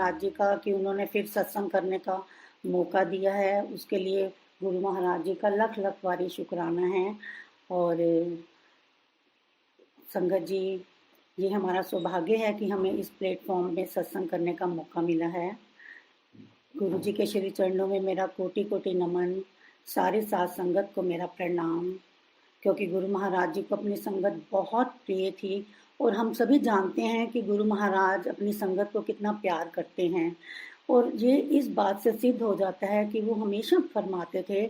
महाराज जी का कि उन्होंने फिर सत्संग करने का मौका दिया है। उसके लिए गुरु महाराज जी का लख लख बारी शुक्राना है। और संगत जी, ये हमारा सौभाग्य है कि हमें इस प्लेटफॉर्म में सत्संग करने का मौका मिला है। गुरु जी के श्री चरणों में मेरा कोटि कोटि नमन, सारी साथ संगत को मेरा प्रणाम, क्योंकि गुरु महाराज जी को अपनी संगत बहुत प्रिय थी। और हम सभी जानते हैं कि गुरु महाराज अपनी संगत को कितना प्यार करते हैं। और ये इस बात से सिद्ध हो जाता है कि वो हमेशा फरमाते थे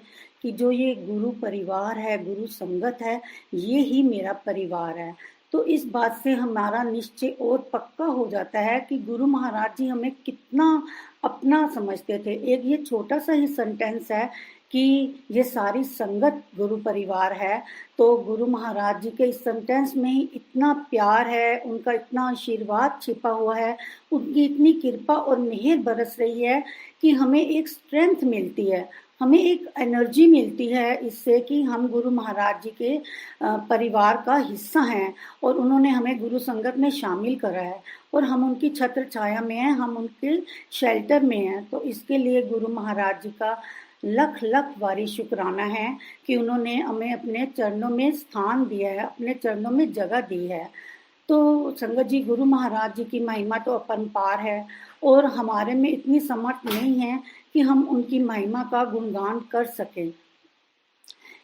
कि जो ये गुरु परिवार है, गुरु संगत है, ये ही मेरा परिवार है। तो इस बात से हमारा निश्चय और पक्का हो जाता है कि गुरु महाराज जी हमें कितना अपना समझते थे। एक ये छोटा सा ही सेंटेंस है कि ये सारी संगत गुरु परिवार है, तो गुरु महाराज जी के इस सेंटेंस में ही इतना प्यार है, उनका इतना आशीर्वाद छिपा हुआ है, उनकी इतनी कृपा और मेहर बरस रही है कि हमें एक स्ट्रेंथ मिलती है, हमें एक एनर्जी मिलती है इससे कि हम गुरु महाराज जी के परिवार का हिस्सा हैं और उन्होंने हमें गुरु संगत में शामिल करा है और हम उनकी छत्र छाया में हैं, हम उनके शेल्टर में हैं। तो इसके लिए गुरु महाराज जी का लख लख बारी शुक्राना है कि उन्होंने हमें अपने चरणों में स्थान दिया है, अपने चरणों में जगह दी है। तो संगत जी, गुरु महाराज जी की महिमा तो अपरंपार है और हमारे में इतनी समर्थ नहीं है कि हम उनकी महिमा का गुणगान कर सकें,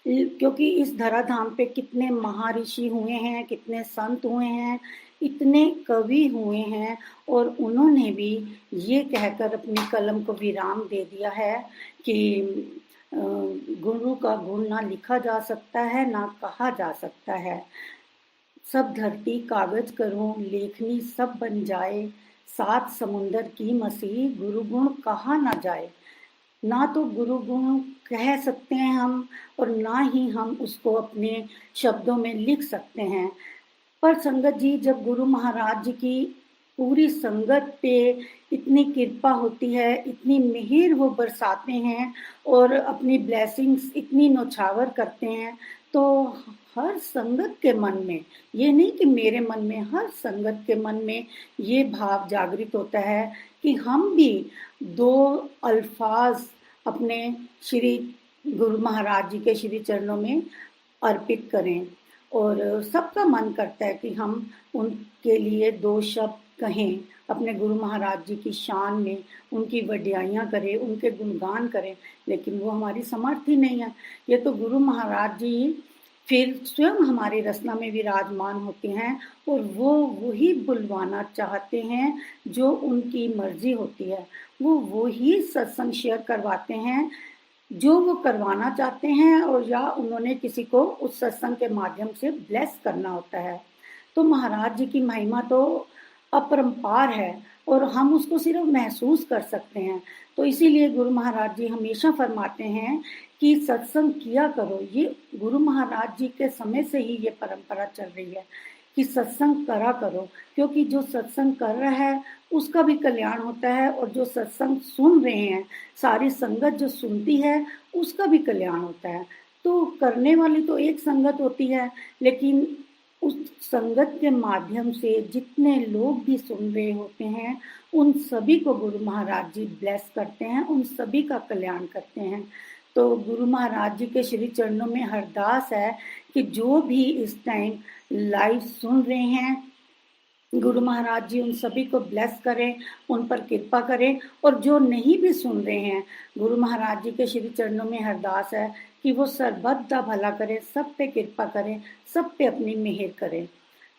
क्योंकि इस धराधाम पे कितने महर्षि हुए हैं, कितने संत हुए हैं, इतने कवि हुए हैं और उन्होंने भी ये कहकर अपनी कलम को विराम दे दिया है कि गुरु का गुण ना लिखा जा सकता है, ना कहा जा सकता है। सब धरती कागज करूं, लेखनी सब बन जाए, सात समुंदर की मसीह गुरु गुण कहा ना जाए। ना तो गुरु गुण कह सकते हैं हम और ना ही हम उसको अपने शब्दों में लिख सकते हैं। पर संगत जी, जब गुरु महाराज जी की पूरी संगत पे इतनी कृपा होती है, इतनी मेहर वो बरसाते हैं और अपनी ब्लेसिंग्स इतनी नौछावर करते हैं, तो हर संगत के मन में, ये नहीं कि मेरे मन में, हर संगत के मन में ये भाव जागृत होता है कि हम भी दो अल्फाज अपने श्री गुरु महाराज जी के श्री चरणों में अर्पित करें। और सबका मन करता है कि हम उनके लिए दो शब्द कहें, अपने गुरु महाराज जी की शान में उनकी वड्याइयाँ करें, उनके गुणगान करें, लेकिन वो हमारी समर्थ ही नहीं है। ये तो गुरु महाराज जी फिर स्वयं हमारी रचना में विराजमान होते हैं और वो वही बुलवाना चाहते हैं जो उनकी मर्जी होती है, वो वही सत्संग शेयर करवाते हैं जो वो करवाना चाहते हैं और या उन्होंने किसी को उस सत्संग के माध्यम से ब्लेस करना होता है। तो महाराज जी की महिमा तो अपरंपार है और हम उसको सिर्फ महसूस कर सकते हैं। तो इसीलिए गुरु महाराज जी हमेशा फरमाते हैं कि सत्संग किया करो। ये गुरु महाराज जी के समय से ही ये परंपरा चल रही है कि सत्संग करा करो, क्योंकि जो सत्संग कर रहा है उसका भी कल्याण होता है और जो सत्संग सुन रहे हैं, सारी संगत जो सुनती है, उसका भी कल्याण होता है। तो करने वाली तो एक संगत होती है, लेकिन उस संगत के माध्यम से जितने लोग भी सुन रहे होते हैं, उन सभी को गुरु महाराज जी ब्लेस करते हैं, उन सभी का कल्याण करते हैं। तो गुरु महाराज जी के श्री चरणों में अरदास है कि जो भी इस टाइम लाइव सुन रहे हैं, गुरु महाराज जी उन सभी को ब्लेस करें, उन पर कृपा करें, और जो नहीं भी सुन रहे हैं, गुरु महाराज जी के श्री चरणों में अरदास है कि वो सर्वदा दा भला करें, सब पे कृपा करें, सब पे अपनी मेहर करें।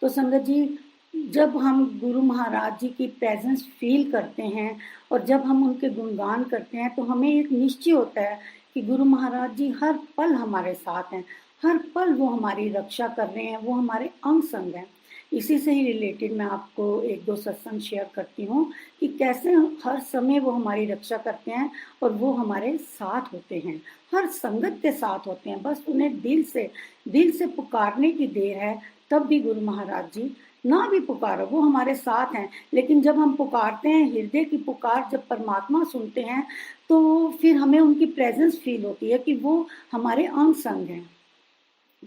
तो संगत जी, जब हम गुरु महाराज जी की प्रेजेंस फील करते हैं और जब हम उनके गुणगान करते हैं, तो हमें एक निश्चय होता है कि गुरु महाराज जी हर पल हमारे साथ हैं, हर पल वो हमारी रक्षा कर रहे हैं, वो हमारे अंग संग हैं। इसी से ही रिलेटेड मैं आपको एक दो सत्संग शेयर करती हूँ कि कैसे हर समय वो हमारी रक्षा करते हैं और वो हमारे साथ होते हैं, हर संगत के साथ होते हैं। बस उन्हें दिल से पुकारने की देर है, तब भी गुरु महाराज जी ना भी पुकारो, वो हमारे साथ हैं। लेकिन जब हम पुकारते हैं, हृदय की पुकार जब परमात्मा सुनते हैं, तो फिर हमें उनकी प्रेजेंस फील होती है कि वो हमारे अंग संग हैं।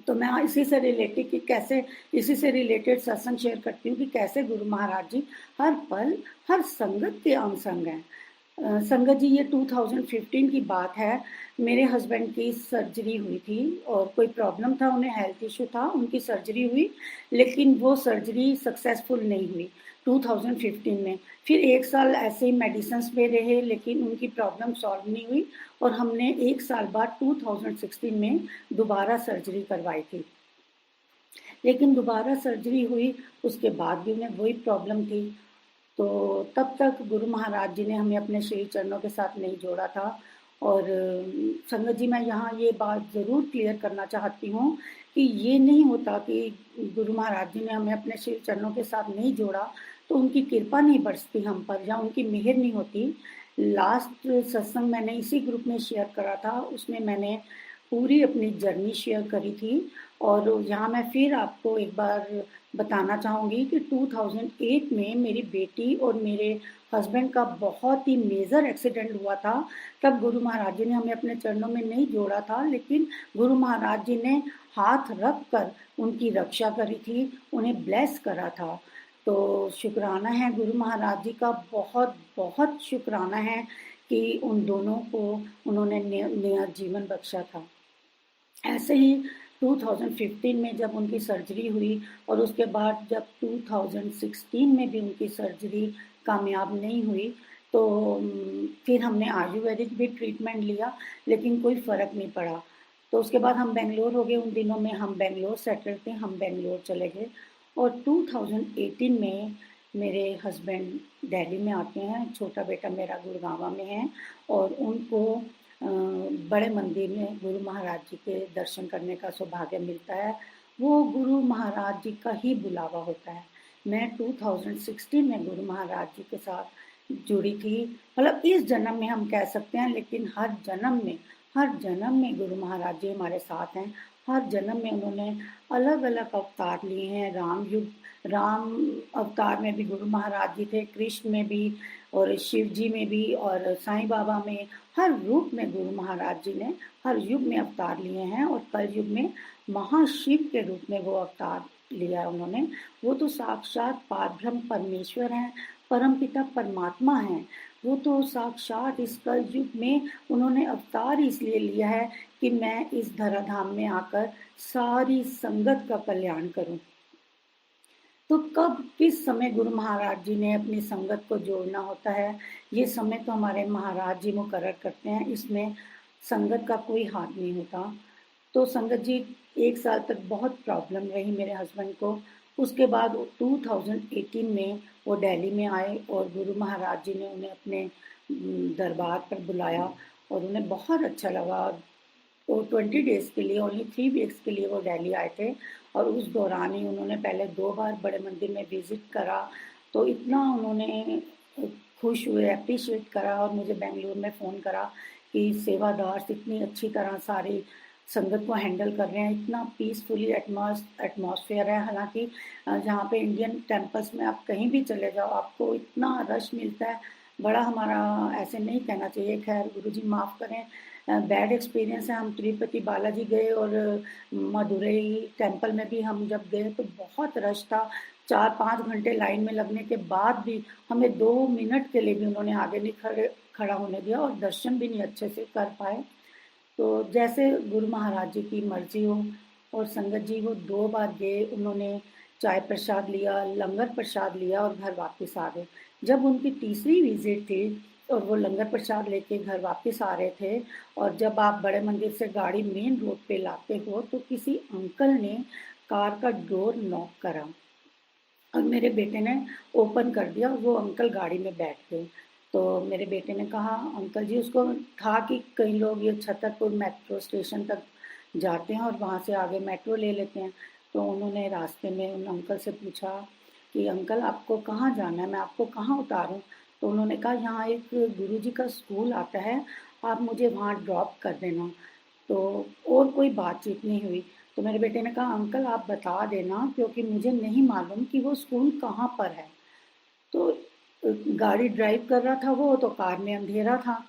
तो मैं इसी से रिलेटेड कि कैसे इसी से रिलेटेड सत्संग शेयर करती हूँ कि कैसे गुरु महाराज जी हर पल हर संगत के अंग संग हैं। संगत जी, ये 2015 की बात है। मेरे हस्बैंड की सर्जरी हुई थी और कोई प्रॉब्लम था, उन्हें हेल्थ इशू था, उनकी सर्जरी हुई, लेकिन वो सर्जरी सक्सेसफुल नहीं हुई 2015 में। फिर 1 साल ऐसे ही मेडिसिन पे रहे, लेकिन उनकी प्रॉब्लम सॉल्व नहीं हुई और हमने 1 साल बाद 2016 में दोबारा सर्जरी करवाई थी। लेकिन दोबारा सर्जरी हुई, उसके बाद भी उन्हें वही प्रॉब्लम थी। तो तब तक गुरु महाराज जी ने हमें अपने श्री चरणों के साथ नहीं जोड़ा था। और संगत जी, मैं यहाँ ये बात ज़रूर क्लियर करना चाहती हूँ कि ये नहीं होता कि गुरु महाराज जी ने हमें अपने श्री चरणों के साथ नहीं जोड़ा तो उनकी कृपा नहीं बरसती हम पर या उनकी मेहर नहीं होती। लास्ट सत्संग मैंने इसी ग्रुप में शेयर करा था, उसमें मैंने पूरी अपनी जर्नी शेयर करी थी। और यहाँ मैं फिर आपको एक बार बताना चाहूँगी कि 2008 में मेरी बेटी और मेरे हस्बैंड का बहुत ही मेजर एक्सीडेंट हुआ था। तब गुरु महाराज जी ने हमें अपने चरणों में नहीं जोड़ा था, लेकिन गुरु महाराज जी ने हाथ रख कर उनकी रक्षा करी थी, उन्हें ब्लेस करा था। तो शुक्राना है गुरु महाराज जी का, बहुत बहुत शुक्राना है कि उन दोनों को उन्होंने नया जीवन बख्शा था। ऐसे ही 2015 में जब उनकी सर्जरी हुई और उसके बाद जब 2016 में भी उनकी सर्जरी कामयाब नहीं हुई, तो फिर हमने आयुर्वेदिक भी ट्रीटमेंट लिया, लेकिन कोई फ़र्क नहीं पड़ा। तो उसके बाद हम बेंगलोर हो गए, उन दिनों में हम बेंगलोर सेटल थे, हम बेंगलोर चले गए। और 2018 में मेरे हस्बैंड दिल्ली में आते हैं, छोटा बेटा मेरा गुड़गांव में है, और उनको बड़े मंदिर में गुरु महाराज जी के दर्शन करने का सौभाग्य मिलता है। वो गुरु महाराज जी का ही बुलावा होता है। मैं 2016 में गुरु महाराज जी के साथ जुड़ी थी, मतलब इस जन्म में हम कह सकते हैं, लेकिन हर जन्म में गुरु महाराज जी हमारे साथ हैं। हर जन्म में उन्होंने अलग अलग अवतार लिए हैं। राम अवतार में भी गुरु महाराज जी थे, कृष्ण में भी, और शिव जी में भी, और साईं बाबा में। हर रूप में गुरु महाराज जी ने हर युग में अवतार लिए हैं, और कल युग में महाशिव के रूप में वो अवतार लिया है उन्होंने। वो तो साक्षात पारब्रह्म परमेश्वर हैं, परमपिता परमात्मा हैं। वो तो साक्षात इस कल युग में उन्होंने अवतार इसलिए लिया है कि मैं इस धराधाम में आकर सारी संगत का कल्याण करूं। तो कब किस समय गुरु महाराज जी ने अपनी संगत को जोड़ना होता है, ये समय तो हमारे महाराज जी मुकर्रर करते हैं, इसमें संगत का कोई हाथ नहीं होता। तो संगत जी, 1 साल तक बहुत प्रॉब्लम रही मेरे हस्बैंड को। उसके बाद 2018 में वो दिल्ली में आए और गुरु महाराज जी ने उन्हें अपने दरबार पर बुलाया और उन्हें बहुत अच्छा लगा। तो 20 डेज़ के लिए, ओनली 3 वीक्स के लिए वो दिल्ली आए थे, और उस दौरान ही उन्होंने पहले 2 बार बड़े मंदिर में विज़िट करा। तो इतना उन्होंने खुश हुए, एप्रिशिएट करा, और मुझे बेंगलुरु में फ़ोन करा कि सेवादार इतनी अच्छी तरह सारी संगत को हैंडल कर रहे हैं, इतना पीसफुली एटमॉस्फेयर है। हालांकि जहाँ पे इंडियन टेम्पल्स में आप कहीं भी चले जाओ, आपको इतना रश मिलता है, बड़ा हमारा, ऐसे नहीं कहना चाहिए, खैर गुरुजी माफ़ करें, बैड एक्सपीरियंस है। हम तिरुपति बालाजी गए और मदुरई टेम्पल में भी हम जब गए तो बहुत रश था। 4-5 घंटे लाइन में लगने के बाद भी हमें 2 मिनट के लिए भी उन्होंने आगे नहीं खड़ा होने दिया, और दर्शन भी नहीं अच्छे से कर पाए। तो जैसे गुरु महाराज जी की मर्जी हो। और संगत जी, वो 2 बार गए, उन्होंने चाय प्रसाद लिया, लंगर प्रसाद लिया और घर वापस आ गए। जब उनकी तीसरी विजिट थी और वो लंगर प्रसाद लेके घर वापस आ रहे थे, और जब आप बड़े मंदिर से गाड़ी मेन रोड पे लाते हो तो किसी अंकल ने कार का डोर नॉक करा और मेरे बेटे ने ओपन कर दिया, और वो अंकल गाड़ी में बैठ गए। तो मेरे बेटे ने कहा, अंकल जी, उसको था कि कई लोग ये छतरपुर मेट्रो स्टेशन तक जाते हैं और वहाँ से आगे मेट्रो ले लेते हैं। तो उन्होंने रास्ते में उन अंकल से पूछा कि अंकल, आपको कहाँ जाना है, मैं आपको कहाँ उतारूँ? तो उन्होंने कहा, यहाँ एक गुरुजी का स्कूल आता है, आप मुझे वहाँ ड्रॉप कर देना। तो और कोई बातचीत नहीं हुई। तो मेरे बेटे ने कहा, अंकल आप बता देना, क्योंकि मुझे नहीं मालूम कि वो स्कूल कहाँ पर है। तो गाड़ी ड्राइव कर रहा था वो, तो कार में अंधेरा था।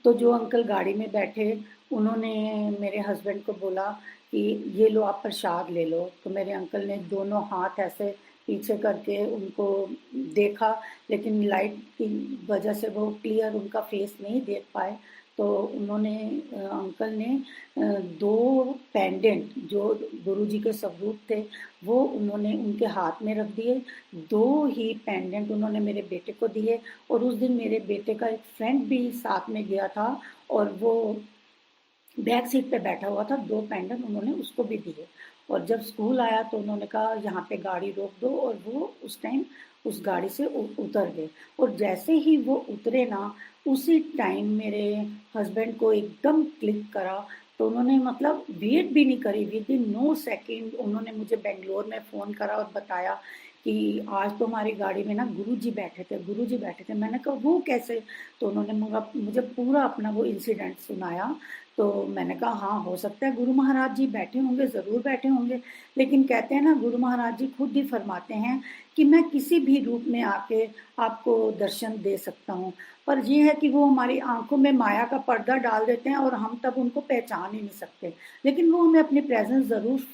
तो जो अंकल गाड़ी में बैठे, उन्होंने मेरे हस्बैंड को बोला कि ये लो आप प्रसाद ले लो। तो मेरे अंकल ने दोनों हाथ ऐसे पीछे करके उनको देखा, लेकिन लाइट की वजह से वो क्लियर उनका फेस नहीं देख पाए। तो उन्होंने अंकल ने दो पेंडेंट जो गुरुजी के स्वरूप थे वो उन्होंने उनके हाथ में रख दिए। दो ही पेंडेंट उन्होंने मेरे बेटे को दिए, और उस दिन मेरे बेटे का एक फ्रेंड भी साथ में गया था और वो बैक सीट पे बैठा हुआ था। दो पेंडेंट उन्होंने उसको भी दिए, और जब स्कूल आया तो उन्होंने कहा यहाँ पे गाड़ी रोक दो, और वो उस टाइम उस गाड़ी से उतर गए। और जैसे ही वो उतरे ना, उसी टाइम मेरे हस्बैंड को एकदम क्लिक करा। तो उन्होंने मतलब वेट भी नहीं करी, विद इन नो सेकेंड उन्होंने मुझे बेंगलोर में फ़ोन करा और बताया कि आज तो हमारी गाड़ी में ना गुरुजी बैठे थे, गुरुजी बैठे थे। मैंने कहा वो कैसे? तो उन्होंने मुझे पूरा अपना वो इंसिडेंट सुनाया। तो मैंने कहा हाँ, हो सकता है गुरु महाराज जी बैठे होंगे, ज़रूर बैठे होंगे। लेकिन कहते हैं ना, गुरु महाराज जी खुद ही फरमाते हैं कि मैं किसी भी रूप में आके आपको दर्शन दे सकता हूँ। पर ये है कि वो हमारी आंखों में माया का पर्दा डाल देते हैं और हम तब उनको पहचान ही नहीं सकते, लेकिन वो हमें अपनी प्रेजेंस ज़रूर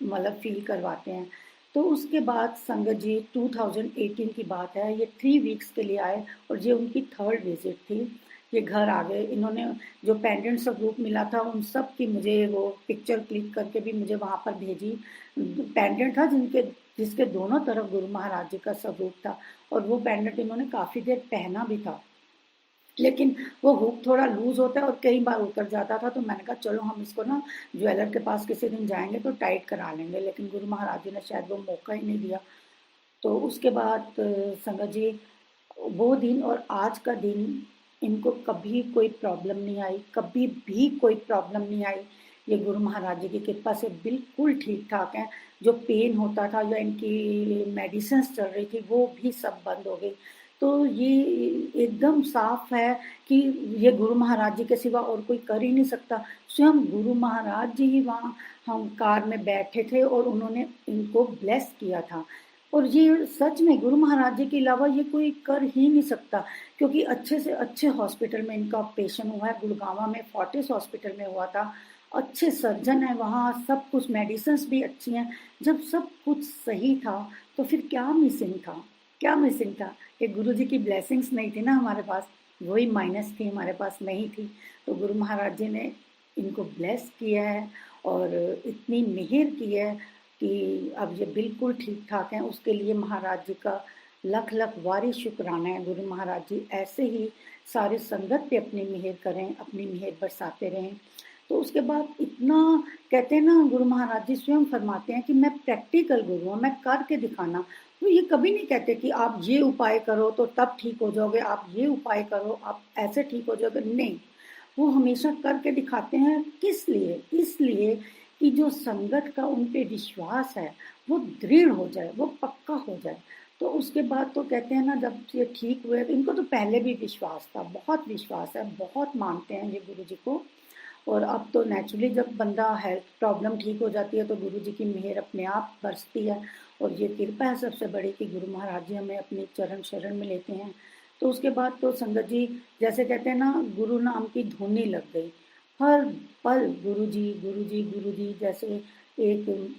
मतलब फील करवाते हैं। तो उसके बाद संगत जी 2018 की बात है, ये 3 वीक्स के लिए आए और ये उनकी थर्ड विजिट थी। ये घर आ गए, इन्होंने जो पेंडेंट्स का ग्रुप मिला था उन सब की मुझे वो पिक्चर क्लिक करके भी मुझे वहाँ पर भेजी। पेंडेंट था जिसके दोनों तरफ गुरु महाराज जी का स्वरूप था, और वो पेंडेंट इन्होंने काफ़ी देर पहना भी था, लेकिन वो हुक थोड़ा लूज होता है और कई बार उतर जाता था। तो मैंने कहा चलो हम इसको ना ज्वेलर के पास किसी दिन जाएंगे तो टाइट करा लेंगे, लेकिन गुरु महाराज जी ने शायद वो मौका ही नहीं दिया। तो उसके बाद संगत जी वो दिन और आज का दिन, इनको कभी कोई प्रॉब्लम नहीं आई, कभी भी कोई प्रॉब्लम नहीं आई। ये गुरु महाराज जी की कृपा से बिल्कुल ठीक ठाक हैं। जो पेन होता था या इनकी मेडिसिन चल रही थी वो भी सब बंद हो गई। तो ये एकदम साफ है कि ये गुरु महाराज जी के सिवा और कोई कर ही नहीं सकता। स्वयं गुरु महाराज जी ही वहाँ हम कार में बैठे थे और उन्होंने इनको ब्लेस किया था। और ये सच में गुरु महाराज जी के अलावा ये कोई कर ही नहीं सकता, क्योंकि अच्छे से अच्छे हॉस्पिटल में इनका ऑपरेशन हुआ है। गुड़गांव में फोर्टिस हॉस्पिटल में हुआ था, अच्छे सर्जन है वहाँ, सब कुछ मेडिसिन भी अच्छी हैं। जब सब कुछ सही था तो फिर क्या मिसिंग था? क्या मिसिंग था? ये गुरु जी की ब्लेसिंग्स नहीं थी ना हमारे पास, वही माइनस थी, हमारे पास नहीं थी। तो गुरु महाराज जी ने इनको ब्लेस किया है और इतनी मेहर की है कि अब ये बिल्कुल ठीक ठाक हैं। उसके लिए महाराज जी का लख लख वारी शुक्राना है। गुरु महाराज जी ऐसे ही सारे संगत पे अपनी मेहर करें, अपनी मेहर बरसाते रहें। तो उसके बाद इतना कहते हैं ना, गुरु महाराज जी स्वयं फरमाते हैं कि मैं प्रैक्टिकल गुरु हूँ, मैं करके दिखाना। तो ये कभी नहीं कहते कि आप ये उपाय करो तो तब ठीक हो जाओगे, आप ये उपाय करो आप ऐसे ठीक हो जाओगे, नहीं। वो हमेशा करके दिखाते हैं। किस लिए? इसलिए कि जो संगत का उन पे विश्वास है वो दृढ़ हो जाए, वो पक्का हो जाए। तो उसके बाद तो कहते हैं ना, जब ये ठीक हुए, इनको तो पहले भी विश्वास था, बहुत विश्वास है, बहुत मानते हैं ये गुरु जी को। और अब तो नेचुरली जब बंदा हेल्थ प्रॉब्लम ठीक हो जाती है तो गुरु जी की मेहर अपने आप बरसती है। और ये कृपा है सबसे बड़ी कि गुरु महाराज जी हमें अपने चरण शरण में लेते हैं। तो उसके बाद तो संगत जी, जैसे कहते हैं ना, गुरु नाम की धुन ही लग गई। हर पल गुरु जी, गुरु जी, गुरु जी। जैसे एक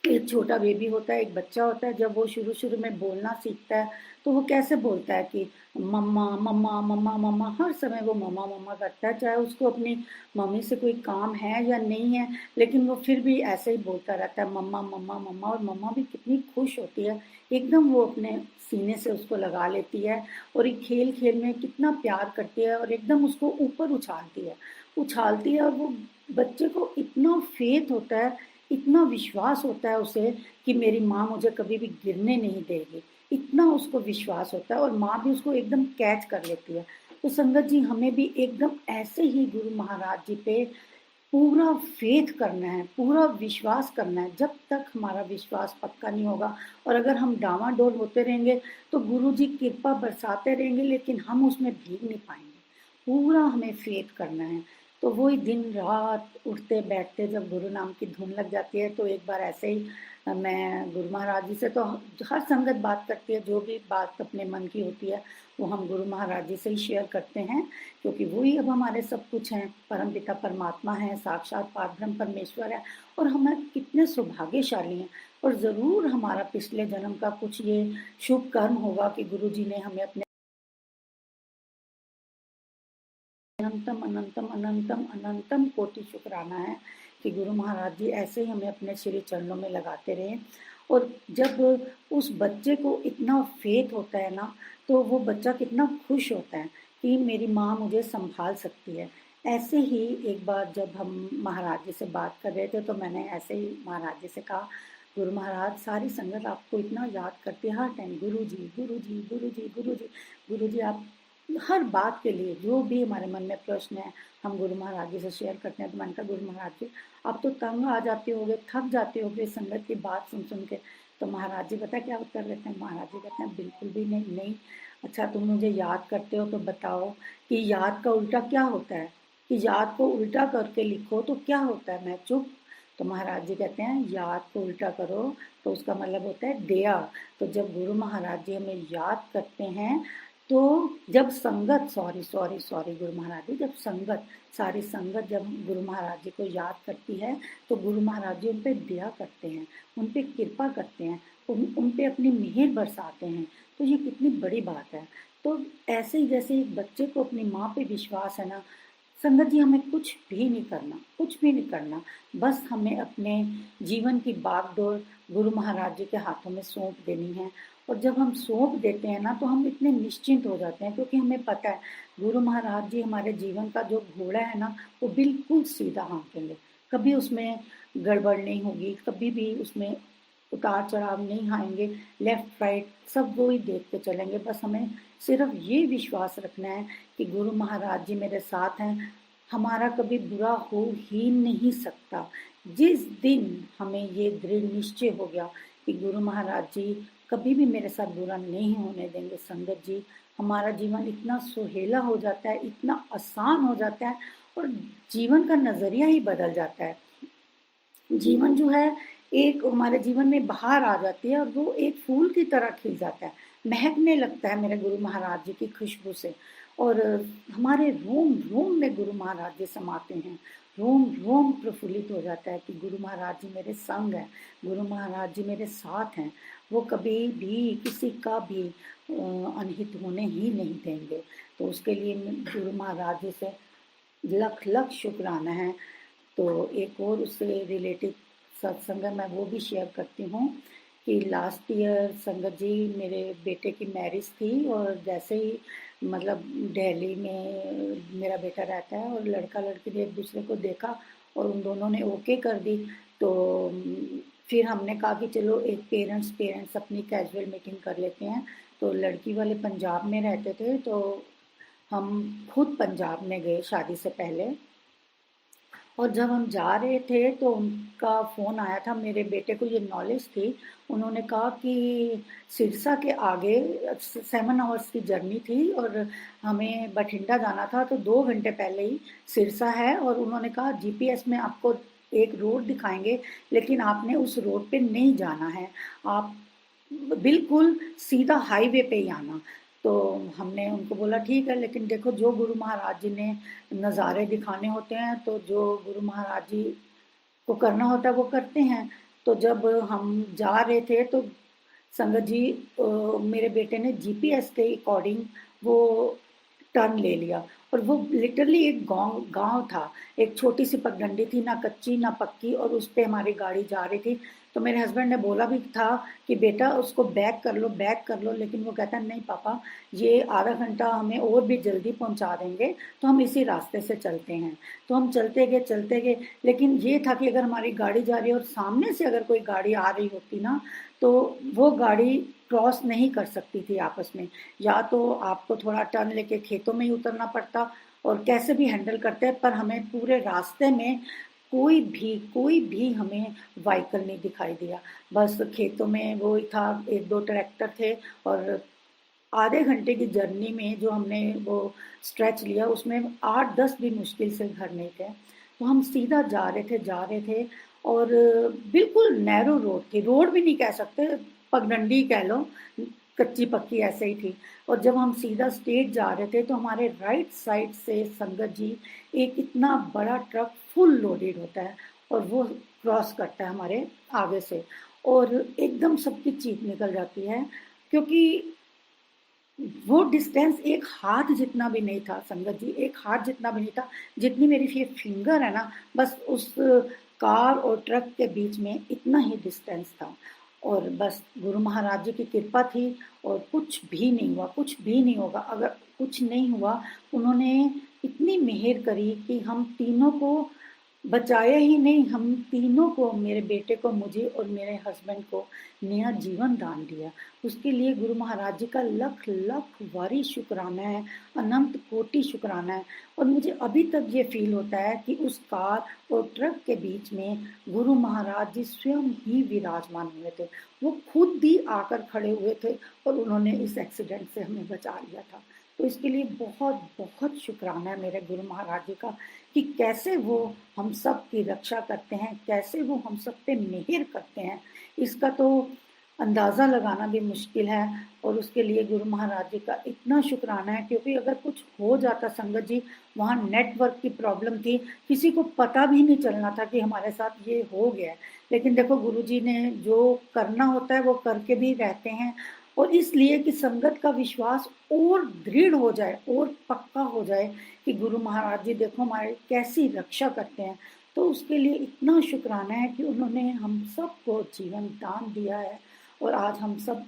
एक छोटा बेबी होता है, एक बच्चा होता है, जब वो शुरू शुरू में बोलना सीखता है तो वो कैसे बोलता है कि मम्मा मम्मा मम्मा मम्मा, हर समय वो मम्मा मम्मा करता है, चाहे उसको अपनी मम्मी से कोई काम है या नहीं है, लेकिन वो फिर भी ऐसे ही बोलता रहता है मम्मा मम्मा मम्मा। और मम्मा भी कितनी खुश होती है, एकदम वो अपने सीने से उसको लगा लेती है और एक खेल खेल में कितना प्यार करती है और एकदम उसको ऊपर उछालती है। और वो बच्चे को इतना फेथ होता है, इतना विश्वास होता है उसे कि मेरी माँ मुझे कभी भी गिरने नहीं देगी, इतना उसको विश्वास होता है। और माँ भी उसको एकदम कैच कर लेती है। तो संगत जी, हमें भी एकदम ऐसे ही गुरु महाराज जी पे पूरा फेथ करना है, पूरा विश्वास करना है। जब तक हमारा विश्वास पक्का नहीं होगा और अगर हम डावाडोल होते रहेंगे तो गुरु जी कृपा बरसाते रहेंगे, लेकिन हम उसमें भीग नहीं पाएंगे। पूरा हमें फेथ करना है। तो वही दिन रात उठते बैठते जब गुरु नाम की धुन लग जाती है तो एक बार ऐसे ही मैं गुरु महाराज जी से तो हर संगत बात करती है, जो भी बात अपने मन की होती है वो हम गुरु महाराज जी से ही शेयर करते हैं, क्योंकि वो ही अब हमारे सब कुछ हैं, परमपिता परमात्मा है, साक्षात पारब्रह्म परमेश्वर है। और हम कितने सौभाग्यशाली हैं। और ज़रूर हमारा पिछले जन्म का कुछ ये शुभ कर्म होगा कि गुरु जी ने हमें अपने अनंतम अनंतम अनंतम अनंतम कोटि शुक्राना है कि गुरु महाराज जी ऐसे ही हमें अपने श्री चरणों में लगाते रहे। और जब उस बच्चे को इतना फेथ होता है ना, तो वो बच्चा कितना खुश होता है कि मेरी माँ मुझे संभाल सकती है। ऐसे ही एक बार जब हम महाराज जी से बात कर रहे थे, तो मैंने ऐसे ही महाराज जी से कहा, गुरु महाराज सारी संगत आपको इतना याद करती है हर टाइम, गुरु जी गुरु जी गुरु जी गुरु जी गुरु जी। आप हर बात के लिए जो भी हमारे मन में प्रश्न है हम गुरु महाराज जी से शेयर करते हैं। तो मैंने कहा, गुरु महाराज जी आप तो तंग आ जाते होगे, थक जाते होगे संगत की बात सुन सुन के। तो महाराज जी पता क्या उत्तर देते हैं? महाराज जी कहते हैं, बिल्कुल भी नहीं। नहीं, अच्छा तुम मुझे याद करते हो तो बताओ कि याद का उल्टा क्या होता है, कि याद को उल्टा करके लिखो तो क्या होता है? मैं चुप। तो महाराज जी कहते हैं, याद को उल्टा करो तो उसका मतलब होता है दया। तो जब गुरु महाराज जी हमें याद करते हैं, तो जब संगत sorry sorry sorry Guru Maharaj जी, जब संगत सारी संगत जब गुरु महाराज जी को याद करती है, तो गुरु महाराज जी उन पे दया करते हैं, उन पे कृपा करते हैं, उन पे अपनी मेहर बरसाते हैं। तो ये कितनी बड़ी बात है। तो ऐसे ही जैसे एक बच्चे को अपनी माँ पे विश्वास है ना, संगत जी हमें कुछ भी नहीं करना, कुछ भी नहीं करना। बस हमें अपने जीवन की बागडोर गुरु महाराज जी के हाथों में सौंप देनी है। और जब हम सौंप देते हैं ना, तो हम इतने निश्चिंत हो जाते हैं, क्योंकि हमें पता है गुरु महाराज जी हमारे जीवन का जो घोड़ा है ना, वो बिल्कुल सीधा हाँकेंगे। कभी उसमें गड़बड़ नहीं होगी, कभी भी उसमें उतार चढ़ाव नहीं आएंगे। लेफ्ट राइट सब वो ही देख के चलेंगे। बस हमें सिर्फ ये विश्वास रखना है कि गुरु महाराज जी मेरे साथ हैं, हमारा कभी बुरा हो ही नहीं सकता। जिस दिन हमें ये दृढ़ निश्चय हो गया कि गुरु महाराज जी कभी भी मेरे साथ बुरा नहीं होने देंगे, संगत जी, हमारा जीवन इतना सुहेला हो जाता है, इतना आसान हो जाता है, और जीवन का नजरिया ही बदल जाता है। जीवन जो है एक हमारे जीवन में बाहर आ जाती है, और वो एक फूल की तरह खिल जाता है, महकने लगता है मेरे गुरु महाराज जी की खुशबू से। और हमारे रोम रोम में गुरु महाराज जी समाते हैं, रोम रोम प्रफुल्लित हो जाता है कि गुरु महाराज जी मेरे संग हैं, गुरु महाराज जी मेरे साथ हैं, वो कभी भी किसी का भी अनहित होने ही नहीं देंगे। तो उसके लिए गुरु महाराज जी से लख लख शुक्राना है। तो एक और उससे रिलेटेड सत्संग है, मैं वो भी शेयर करती हूँ कि लास्ट ईयर संगत जी मेरे बेटे की मैरिज थी, और जैसे ही मतलब दिल्ली में मेरा बेटा रहता है, और लड़का लड़की ने एक दूसरे को देखा और उन दोनों ने ओके कर दी। तो फिर हमने कहा कि चलो एक पेरेंट्स पेरेंट्स अपनी कैजुअल मीटिंग कर लेते हैं। तो लड़की वाले पंजाब में रहते थे, तो हम खुद पंजाब में गए शादी से पहले। और जब हम जा रहे थे तो उनका फ़ोन आया था, मेरे बेटे को ये नॉलेज थी। उन्होंने कहा कि सिरसा के आगे 7 आवर्स की जर्नी थी, और हमें बठिंडा जाना था, तो 2 घंटे पहले ही सिरसा है। और उन्होंने कहा जीपीएस में आपको एक रोड दिखाएंगे, लेकिन आपने उस रोड पे नहीं जाना है, आप बिल्कुल सीधा हाईवे पे ही आना। तो हमने उनको बोला ठीक है, लेकिन देखो जो गुरु महाराज जी ने नज़ारे दिखाने होते हैं, तो जो गुरु महाराज जी को करना होता है वो करते हैं। तो जब हम जा रहे थे, तो संगत जी मेरे बेटे ने जीपीएस के अकॉर्डिंग वो टर्न ले लिया, और वो लिटरली एक गांव गांव था, एक छोटी सी पगडंडी थी, ना कच्ची ना पक्की, और उस पे हमारी गाड़ी जा रही थी। तो मेरे हस्बैंड ने बोला भी था कि बेटा उसको बैक कर लो, बैक कर लो, लेकिन वो कहता नहीं पापा, ये आधा घंटा हमें और भी जल्दी पहुंचा देंगे, तो हम इसी रास्ते से चलते हैं। तो हम चलते गए, लेकिन ये था कि अगर हमारी गाड़ी जा रही है और सामने से अगर कोई गाड़ी आ रही होती ना, तो वो गाड़ी क्रॉस नहीं कर सकती थी आपस में, या तो आपको थोड़ा टर्न लेके खेतों में ही उतरना पड़ता, और कैसे भी हैंडल करते हैं। पर हमें पूरे रास्ते में कोई भी हमें व्हीकल नहीं दिखाई दिया। बस खेतों में वो ही था, एक दो ट्रैक्टर थे, और आधे घंटे की जर्नी में जो हमने वो स्ट्रेच लिया, उसमें 8-10 भी मुश्किल से घर नहीं थे। तो हम सीधा जा रहे थे, और बिल्कुल नैरो रोड थी, रोड भी नहीं कह सकते, पगडंडी कह लो, कच्ची पक्की ऐसे ही थी। और जब हम सीधा स्ट्रेट जा रहे थे तो हमारे राइट साइड से संगत जी एक इतना बड़ा ट्रक फुल लोडेड होता है और वो क्रॉस करता है हमारे आगे से, और एकदम सबकी चीख निकल जाती है, क्योंकि वो डिस्टेंस एक हाथ जितना भी नहीं था संगत जी, एक हाथ जितना भी नहीं था, जितनी मेरी ये फिंगर है ना, बस उस कार और ट्रक के बीच में इतना ही डिस्टेंस था। और बस गुरु महाराज जी की कृपा थी, और कुछ भी नहीं हुआ, कुछ भी नहीं होगा। अगर कुछ नहीं हुआ, उन्होंने इतनी मेहर करी कि हम तीनों को बचाया ही नहीं, हम तीनों को, मेरे बेटे को, मुझे और मेरे हस्बैंड को नया जीवन दान दिया। उसके लिए गुरु महाराज जी का लख लख वारी शुक्राना है, अनंत कोटि शुक्राना है। और मुझे अभी तक ये फील होता है कि उस कार और ट्रक के बीच में गुरु महाराज जी स्वयं ही विराजमान हुए थे, वो खुद भी आकर खड़े हुए थे और उन्होंने इस एक्सीडेंट से हमें बचा लिया था। तो इसके लिए बहुत बहुत शुक्राना है मेरे गुरु महाराज जी का, कि कैसे वो हम सब की रक्षा करते हैं, कैसे वो हम सब पे मेहर करते हैं, इसका तो अंदाज़ा लगाना भी मुश्किल है। और उसके लिए गुरु महाराज जी का इतना शुक्राना है, क्योंकि अगर कुछ हो जाता संगत जी, वहाँ नेटवर्क की प्रॉब्लम थी, किसी को पता भी नहीं चलना था कि हमारे साथ ये हो गया है। लेकिन देखो गुरु जी ने जो करना होता है वो करके भी रहते हैं, और इसलिए कि संगत का विश्वास और दृढ़ हो जाए और पक्का हो जाए कि गुरु महाराज जी देखो हमारी कैसी रक्षा करते हैं। तो उसके लिए इतना शुक्राना है कि उन्होंने हम सबको जीवन दान दिया है, और आज हम सब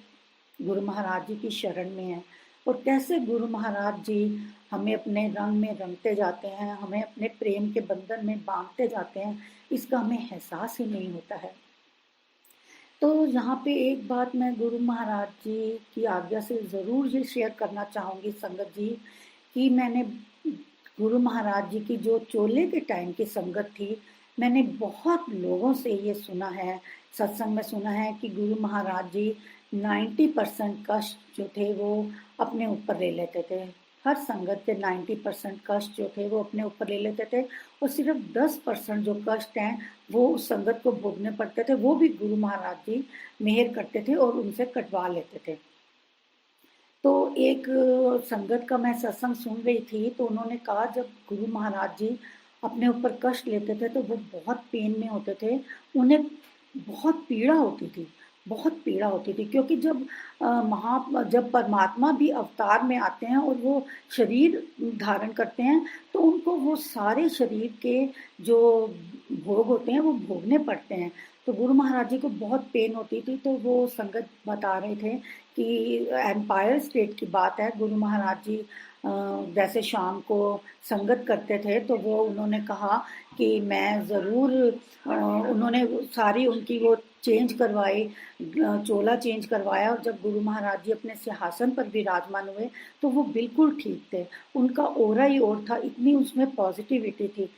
गुरु महाराज जी की शरण में हैं। और कैसे गुरु महाराज जी हमें अपने रंग में रंगते जाते हैं, हमें अपने प्रेम के बंधन में बांधते जाते हैं, इसका हमें एहसास ही नहीं होता है। तो यहाँ पे एक बात मैं गुरु महाराज जी की आज्ञा से ज़रूर ये शेयर करना चाहूँगी संगत जी, कि मैंने गुरु महाराज जी की जो चोले के टाइम की संगत थी, मैंने बहुत लोगों से ये सुना है, सत्संग में सुना है कि गुरु महाराज जी 90% कष्ट जो थे वो अपने ऊपर ले लेते थे। हर संगत के 90% कष्ट जो थे वो अपने ऊपर ले लेते थे, और सिर्फ 10% जो कष्ट हैं वो उस संगत को भोगने पड़ते थे, वो भी गुरु महाराज जी मेहर करते थे और उनसे कटवा लेते थे। तो एक संगत का मैं सत्संग सुन रही थी, तो उन्होंने कहा जब गुरु महाराज जी अपने ऊपर कष्ट लेते थे तो वो बहुत पेन में होते थे, उन्हें बहुत पीड़ा होती थी, बहुत पीड़ा होती थी, क्योंकि जब परमात्मा भी अवतार में आते हैं और वो शरीर धारण करते हैं, तो उनको वो सारे शरीर के जो भोग होते हैं वो भोगने पड़ते हैं। तो गुरु महाराज जी को बहुत पेन होती थी, तो वो संगत बता रहे थे कि एम्पायर स्टेट की बात है, गुरु महाराज जी जैसे शाम को संगत करते थे, तो वो उन्होंने कहा कि मैं ज़रूर, उन्होंने सारी उनकी वो चेंज करवाई, चोला चेंज करवाया, और जब गुरु महाराज जी अपने सिंहासन पर विराजमान हुए तो वो बिल्कुल ठीक थे, उनका ओरा ही और था, इतनी उसमें पॉजिटिविटी थी।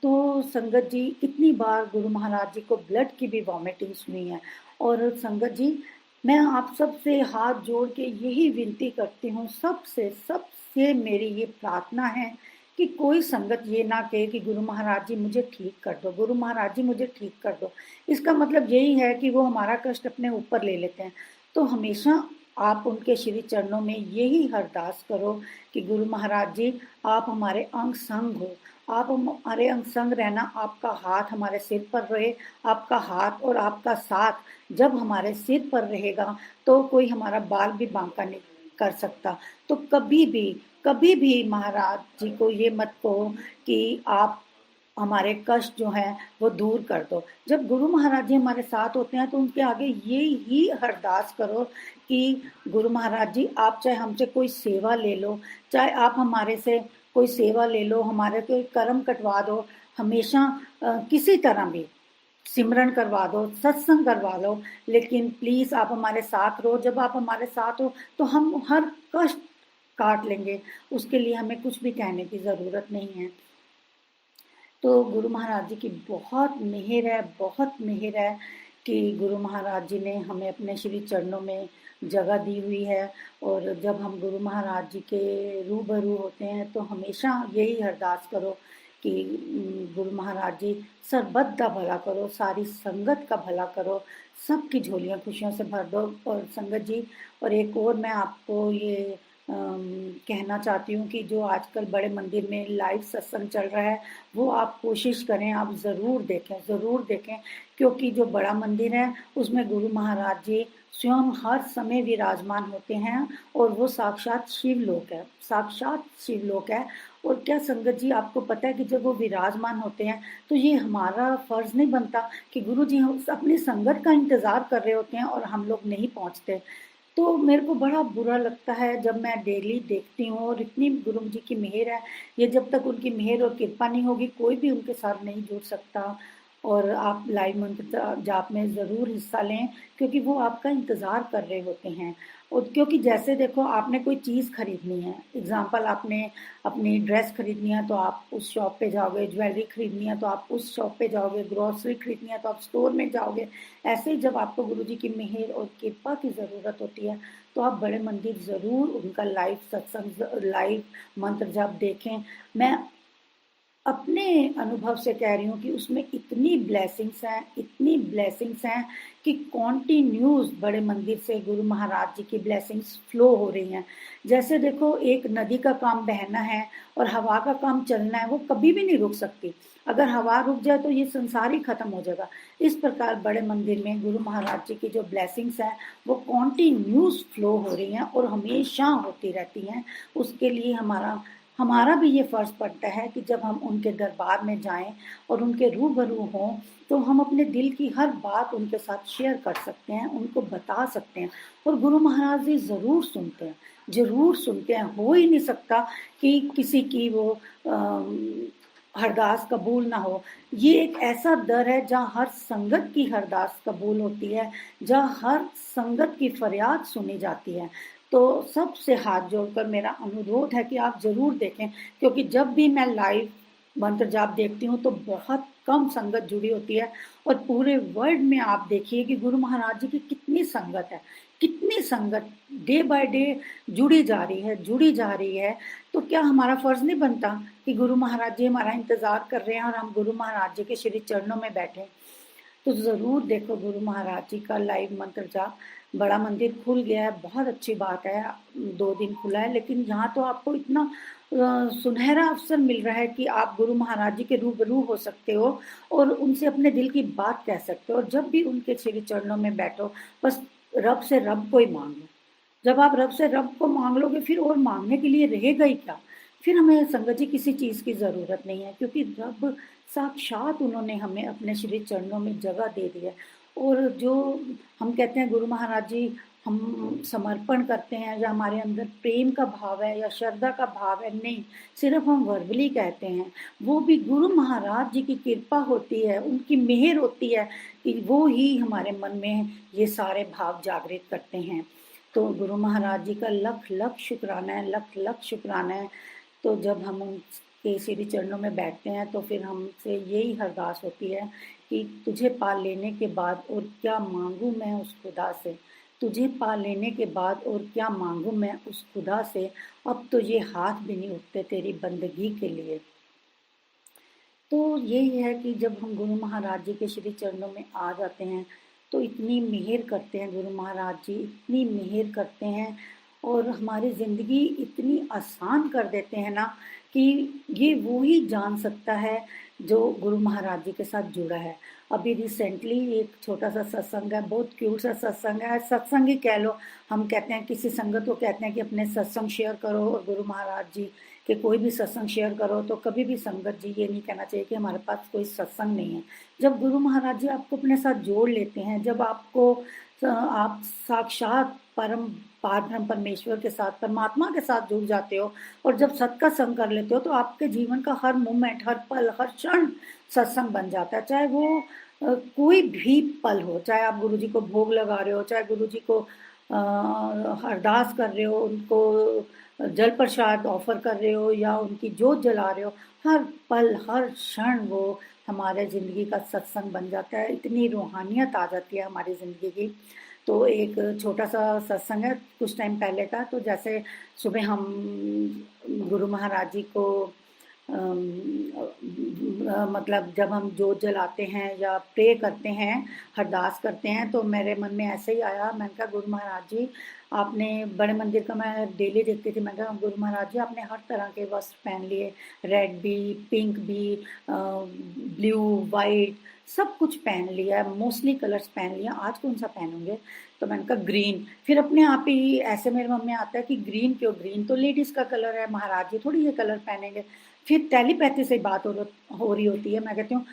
तो संगत जी कितनी बार गुरु महाराज जी को ब्लड की भी वॉमिटिंग्स हुई हैं। और संगत जी मैं आप सबसे हाथ जोड़ के यही विनती करती हूँ, सबसे सबसे मेरी ये प्रार्थना है कि कोई संगत ये ना कहे कि गुरु महाराज जी मुझे ठीक कर दो, गुरु महाराज जी मुझे ठीक कर दो। इसका मतलब यही है कि वो हमारा कष्ट अपने ऊपर ले लेते हैं। तो हमेशा आप उनके श्री चरणों में यही अरदास करो कि गुरु महाराज जी आप हमारे अंग संग हो, आप हमारे अंग संग रहना, आपका हाथ हमारे सिर पर रहे, आपका हाथ और आपका साथ जब हमारे सिर पर रहेगा तो कोई हमारा बाल भी बांका नहीं कर सकता। तो कभी भी महाराज जी को ये मत कहो कि आप हमारे कष्ट जो हैं वो दूर कर दो। जब गुरु महाराज जी हमारे साथ होते हैं तो उनके आगे ये ही अरदास करो कि गुरु महाराज जी आप चाहे हमसे कोई सेवा ले लो, चाहे आप हमारे से कोई सेवा ले लो, हमारे कोई कर्म कटवा दो, हमेशा किसी तरह भी सिमरन करवा दो, सत्संग करवा लो, लेकिन प्लीज आप हमारे साथ रहो। जब आप हमारे साथ हो तो हम हर कष्ट काट लेंगे, उसके लिए हमें कुछ भी कहने की जरूरत नहीं है। तो गुरु महाराज जी की बहुत मेहर है, बहुत मेहर है कि गुरु महाराज जी ने हमें अपने श्री चरणों में जगह दी हुई है। और जब हम गुरु महाराज जी के रूबरू होते हैं तो हमेशा यही अरदास करो कि गुरु महाराज जी सरबत का भला करो, सारी संगत का भला करो, सबकी झोलियां खुशियों से भर दो। और संगत जी, और एक और मैं आपको ये कहना चाहती हूँ कि जो आजकल बड़े मंदिर में लाइव सत्संग चल रहा है, वो आप कोशिश करें, आप ज़रूर देखें, ज़रूर देखें, क्योंकि जो बड़ा मंदिर है उसमें गुरु महाराज जी स्वयं हर समय विराजमान होते हैं, और वो साक्षात शिवलोक है, साक्षात शिवलोक है। और क्या संगत जी, आपको पता है कि जब वो विराजमान होते हैं तो ये हमारा फर्ज नहीं बनता कि गुरु जी अपनी संगत का इंतजार कर रहे होते हैं और हम लोग नहीं पहुंचते। तो मेरे को बड़ा बुरा लगता है जब मैं डेली देखती हूँ, और इतनी गुरु जी की मेहर है, ये जब तक उनकी मेहर और कृपा नहीं होगी कोई भी उनके साथ नहीं जुड़ सकता। और आप लाइव मंत्र जाप में ज़रूर हिस्सा लें, क्योंकि वो आपका इंतज़ार कर रहे होते हैं। और क्योंकि जैसे देखो, आपने कोई चीज़ खरीदनी है, एग्जाम्पल आपने अपनी ड्रेस खरीदनी है तो आप उस शॉप पे जाओगे, ज्वेलरी खरीदनी है तो आप उस शॉप पे जाओगे, ग्रोसरी खरीदनी है तो आप स्टोर में जाओगे। ऐसे ही जब आपको गुरु जी की मेहर और कृपा की ज़रूरत होती है तो आप बड़े मंदिर ज़रूर उनका लाइव सत्संग, लाइव मंत्र जाप देखें। मैं अपने अनुभव से कह रही हूँ कि उसमें इतनी ब्लेसिंग्स हैं, इतनी ब्लेसिंग्स हैं कि कॉन्टिन्यूस बड़े मंदिर से गुरु महाराज जी की ब्लेसिंग्स फ्लो हो रही हैं। जैसे देखो, एक नदी का काम बहना है और हवा का काम चलना है, वो कभी भी नहीं रुक सकती। अगर हवा रुक जाए तो ये संसार ही खत्म हो जाएगा। इस प्रकार बड़े मंदिर में गुरु महाराज जी की जो ब्लेसिंग्स हैं वो कॉन्टिन्यूस फ्लो हो रही हैं और हमेशा होती रहती हैं। उसके लिए हमारा भी ये फर्ज पड़ता है कि जब हम उनके दरबार में जाएं और उनके रूबरू हों तो हम अपने दिल की हर बात उनके साथ शेयर कर सकते हैं, उनको बता सकते हैं। और गुरु महाराज जी ज़रूर सुनते हैं, ज़रूर सुनते हैं। हो ही नहीं सकता कि किसी की वो अरदास कबूल ना हो। ये एक ऐसा दर है जहाँ हर संगत की अरदास कबूल होती है, जहाँ हर संगत की फरियाद सुनी जाती है। तो सबसे हाथ जोड़कर मेरा अनुरोध है कि आप जरूर देखें, क्योंकि जब भी मैं लाइव मंत्र जाप देखती हूँ तो बहुत कम संगत जुड़ी होती है। और पूरे वर्ल्ड में आप देखिए कि गुरु महाराज जी की कितनी संगत है, कितनी संगत डे बाय डे जुड़ी जा रही है, जुड़ी जा रही है। तो क्या हमारा फर्ज नहीं बनता कि गुरु महाराज जी हमारा इंतजार कर रहे हैं और हम गुरु महाराज जी के श्री चरणों में बैठे। तो ज़रूर देखो गुरु महाराज जी का लाइव मंत्र जाप। बड़ा मंदिर खुल गया है, बहुत अच्छी बात है, 2 दिन खुला है, लेकिन यहाँ तो आपको इतना सुनहरा अवसर मिल रहा है कि आप गुरु महाराज जी के रूबरू हो सकते हो और उनसे अपने दिल की बात कह सकते हो। और जब भी उनके श्री चरणों में बैठो, बस रब से रब को ही मांग लो। जब आप रब से रब को मांग लोगे, फिर और मांगने के लिए रहेगा ही क्या। फिर हमें संगत जी किसी चीज़ की ज़रूरत नहीं है, क्योंकि रब साक्षात उन्होंने हमें अपने श्री चरणों में जगह दे दी है। और जो हम कहते हैं गुरु महाराज जी हम समर्पण करते हैं, या हमारे अंदर प्रेम का भाव है या श्रद्धा का भाव है, नहीं, सिर्फ हम वर्बली कहते हैं। वो भी गुरु महाराज जी की कृपा होती है, उनकी मेहर होती है कि वो ही हमारे मन में ये सारे भाव जागृत करते हैं। तो गुरु महाराज जी का लख लख शुक्राना है, लख लख शुक्राना है। तो जब हम उनके श्री चरणों में बैठते हैं तो फिर हमसे यही अरदास होती है कि तुझे पा लेने के बाद और क्या मांगू मैं उस खुदा से, तुझे पा लेने के बाद और क्या मांगू मैं उस खुदा से, अब तो ये हाथ भी नहीं उठते तेरी बंदगी के लिए। तो यही है कि जब हम गुरु महाराज जी के श्री चरणों में आ जाते हैं तो इतनी मेहर करते हैं गुरु महाराज जी, इतनी मेहर करते हैं और हमारी ज़िंदगी इतनी आसान कर देते हैं ना कि ये वो ही जान सकता है जो गुरु महाराज जी के साथ जुड़ा है। अभी रिसेंटली एक छोटा सा सत्संग है, बहुत क्यूट सा सत्संग है, सत्संग ही कह लो। हम कहते हैं किसी संगत को कहते हैं कि अपने सत्संग शेयर करो और गुरु महाराज जी के कोई भी सत्संग शेयर करो, तो कभी भी संगत जी ये नहीं कहना चाहिए कि हमारे पास कोई सत्संग नहीं है। जब गुरु महाराज जी आपको अपने साथ जोड़ लेते हैं, जब आप साक्षात पारब्रह्म परमेश्वर के साथ, परमात्मा के साथ जुड़ जाते हो और जब सत का संग कर लेते हो तो आपके जीवन का हर मोमेंट, हर पल, हर क्षण सत्संग बन जाता है। चाहे वो कोई भी पल हो, चाहे आप गुरु जी को भोग लगा रहे हो, चाहे गुरु जी को अरदास कर रहे हो, उनको जल प्रसाद ऑफर कर रहे हो या उनकी जोत जला रहे हो, हर पल हर क्षण वो हमारे ज़िंदगी का सत्संग बन जाता है। इतनी रूहानियत आ जाती है हमारी ज़िंदगी की। तो एक छोटा सा सत्संग है, कुछ टाइम पहले का। तो जैसे सुबह हम गुरु महाराज जी को मतलब जब हम जोत जलाते हैं या प्रे करते हैं, अरदास करते हैं, तो मेरे मन में ऐसे ही आया। मैंने कहा गुरु महाराज जी, आपने बड़े मंदिर का मैं डेली देखती थी। मैं कहा गुरु महाराज जी, आपने हर तरह के वस्त्र पहन लिए, रेड भी, पिंक भी, ब्लू, वाइट, सब कुछ पहन लिया, मोस्टली कलर्स पहन लिया, आज कौन सा पहनोगे? तो मैंने कहा ग्रीन। फिर अपने आप ही ऐसे मेरे मन में आता है कि ग्रीन क्यों? ग्रीन तो लेडीज का कलर है, महाराज जी थोड़ी ये कलर पहनेंगे। फिर टेलीपैथी से बात हो रही होती है। मैं कहती हूँ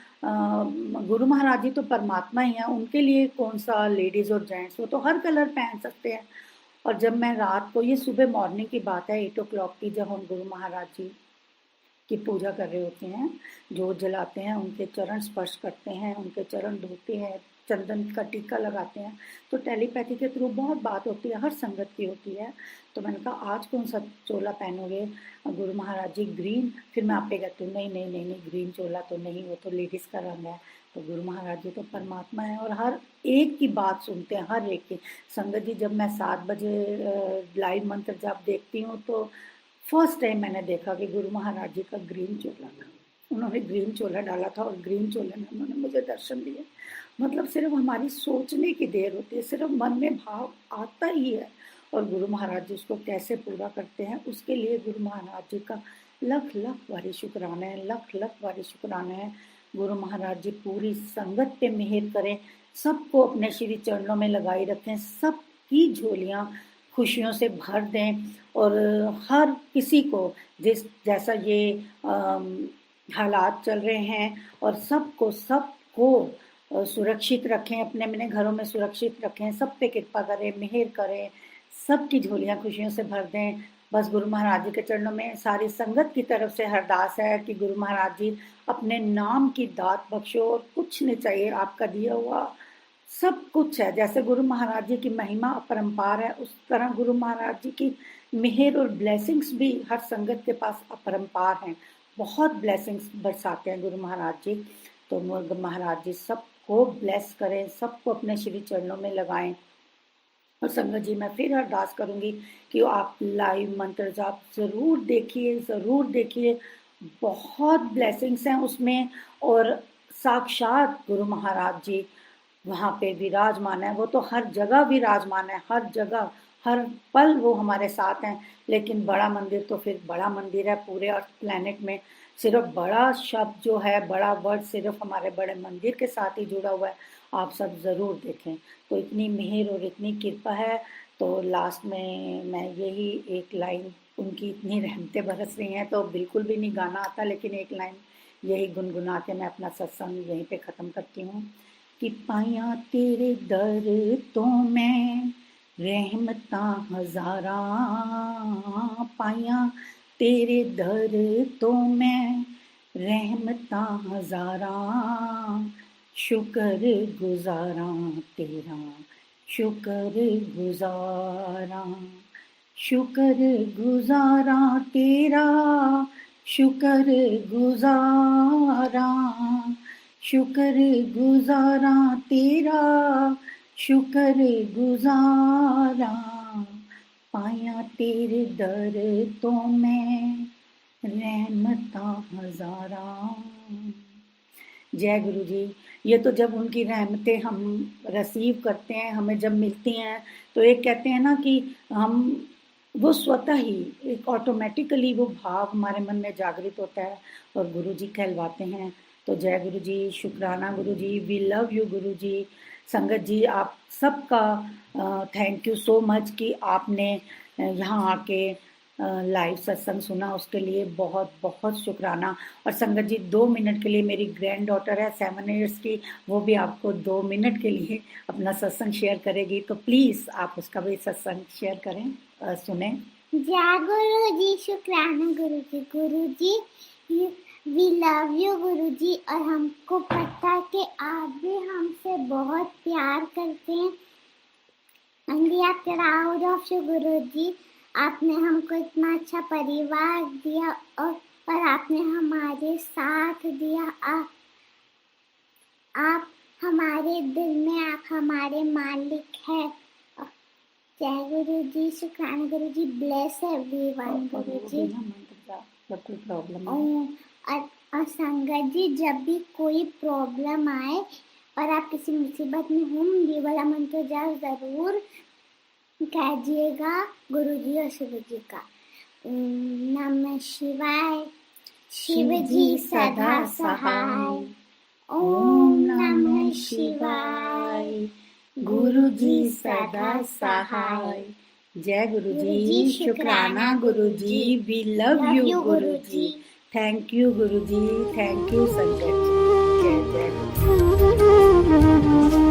गुरु महाराज जी तो परमात्मा ही है, उनके लिए कौन सा लेडीज और जेंट्स, वो तो हर कलर पहन सकते हैं। और जब मैं रात को, ये सुबह मॉर्निंग की बात है, 8 o'clock की, जब हम गुरु महाराज जी की पूजा कर रहे होते हैं, जोत जलाते हैं, उनके चरण स्पर्श करते हैं, उनके चरण धोते हैं, चंदन का टीका लगाते हैं, तो टेलीपैथी के थ्रू बहुत बात होती है, हर संगत की होती है। तो मैंने कहा आज कौन सा चोला पहनोगे गुरु महाराज जी? ग्रीन। फिर मैं आपे कहती हूँ नहीं नहीं नहीं नहीं, ग्रीन चोला तो नहीं, वो तो लेडीज़ का रंग है। तो गुरु महाराज जी तो परमात्मा है और हर एक की बात सुनते हैं, हर एक की। संगत जी, जब मैं 7 बजे लाइव मंत्र जाप देखती हूँ, तो फर्स्ट टाइम मैंने देखा कि गुरु महाराज जी का ग्रीन चोला था। उन्होंने ग्रीन चोला डाला था और ग्रीन चोले में उन्होंने मुझे दर्शन दिए। मतलब सिर्फ हमारी सोचने की देर होती है, सिर्फ मन में भाव आता ही है, और गुरु महाराज जी उसको कैसे पूरा करते हैं, उसके लिए गुरु महाराज जी का लख लख बारी शुक्राना है, लख लख बारी शुक्राना है। गुरु महाराज जी पूरी संगत पे मेहर करें, सबको अपने श्री चरणों में लगाई रखें, सबकी झोलियाँ खुशियों से भर दें, और हर किसी को जैसा ये हालात चल रहे हैं, और सबको सबको सुरक्षित रखें, अपने अपने घरों में सुरक्षित रखें, सब पे कृपा करें, मेहर करें, सबकी झोलियाँ खुशियों से भर दें। बस गुरु महाराज जी के चरणों में सारी संगत की तरफ से अरदास है कि गुरु महाराज जी अपने नाम की दात बख्शो, और कुछ नहीं चाहिए, आपका दिया हुआ सब कुछ है। जैसे गुरु महाराज जी की महिमा अपरंपार है, उस तरह गुरु महाराज जी की मेहर और ब्लेसिंग्स भी हर संगत के पास अपरंपार हैं। बहुत ब्लेसिंग्स बरसाते हैं गुरु महाराज जी। तो गुरु महाराज जी सबको ब्लेस करें, सबको अपने श्री चरणों में लगाएं। और संगत जी, मैं फिर अरदास करूंगी कि आप लाइव मंत्र जाप जरूर देखिए, जरूर देखिए, बहुत ब्लेसिंग्स हैं उसमें। और साक्षात गुरु महाराज जी वहाँ पे विराजमान है, वो तो हर जगह विराजमान है, हर जगह, हर पल वो हमारे साथ हैं। लेकिन बड़ा मंदिर तो फिर बड़ा मंदिर है, पूरे अर्थ प्लैनेट में सिर्फ बड़ा शब्द जो है, बड़ा वर्ड सिर्फ हमारे बड़े मंदिर के साथ ही जुड़ा हुआ है। आप सब ज़रूर देखें। तो इतनी मेहर और इतनी कृपा है। तो लास्ट में मैं यही एक लाइन, उनकी इतनी रहमतें बरस रही हैं तो बिल्कुल भी नहीं गाना आता, लेकिन एक लाइन यही गुनगुना के मैं अपना सत्संग यहीं पे ख़त्म करती हूँ कि पाया तेरे दर तो मैं रहमता हजारा, पाया तेरे दर तो मैं रहमता हजारा, शुक्र गुजारा तेरा, शुक्र गुजारा, शुक्र गुजारा तेरा, शुक्र गुजारा, शुक्र गुजारा तेरा, शुक्र गुजारा, पाया तेरे दर तो मैं रहमता हजारा। जय गुरु जी। ये तो जब उनकी रहमतें हम रिसीव करते हैं, हमें जब मिलती हैं, तो एक कहते हैं ना कि हम, वो स्वतः ही एक ऑटोमेटिकली वो भाव हमारे मन में जागृत होता है और गुरु जी कहलवाते हैं। तो जय गुरु जी, शुक्राना गुरु जी, वी लव यू गुरु जी। संगत जी, आप सबका थैंक यू सो मच कि आपने यहाँ आके लाइव सत्संग सुना, उसके लिए बहुत बहुत शुक्राना। और संगत जी, 2 मिनट के लिए, मेरी ग्रैंड डॉटर है 7 ईयर्स की, वो भी आपको 2 मिनट के लिए अपना सत्संग शेयर करेगी, तो प्लीज़ आप उसका भी सत्संग शेयर करें, सुने। जय गुरु जी, शुक्राना गुरु जी। गुरु जी, वी लव यू गुरु जी, और हमको पता है कि आप भी हमसे बहुत प्यार करते हैं। And we are proud of you Guru ji. आपने हमको इतना अच्छा परिवार दिया, और आपने हमारे साथ दिया। आप हमारे दिल में, आप हमारे मालिक हैं। जय गुरु जी, शुक्राना गुरु जी, ब्लेस एवरीवन गुरु जी। जब कोई प्रॉब्लम और है। और संगत जी, जब भी कोई प्रॉब्लम आए और आप किसी मुसीबत में हो, ये वाला मंत्र जाप जरूर कहिएगा गुरु जी और शिव जी का। ओम नमः शिवाय, शिव जी सदा सहाय। ओम नमः शिवाय, गुरु जी सदा सहाय। जय गुरु जी, शुक्राना गुरु जी, we love you Guru ji. Thank you Guru ji, thank you संगत जी। जय जय गुरु जी।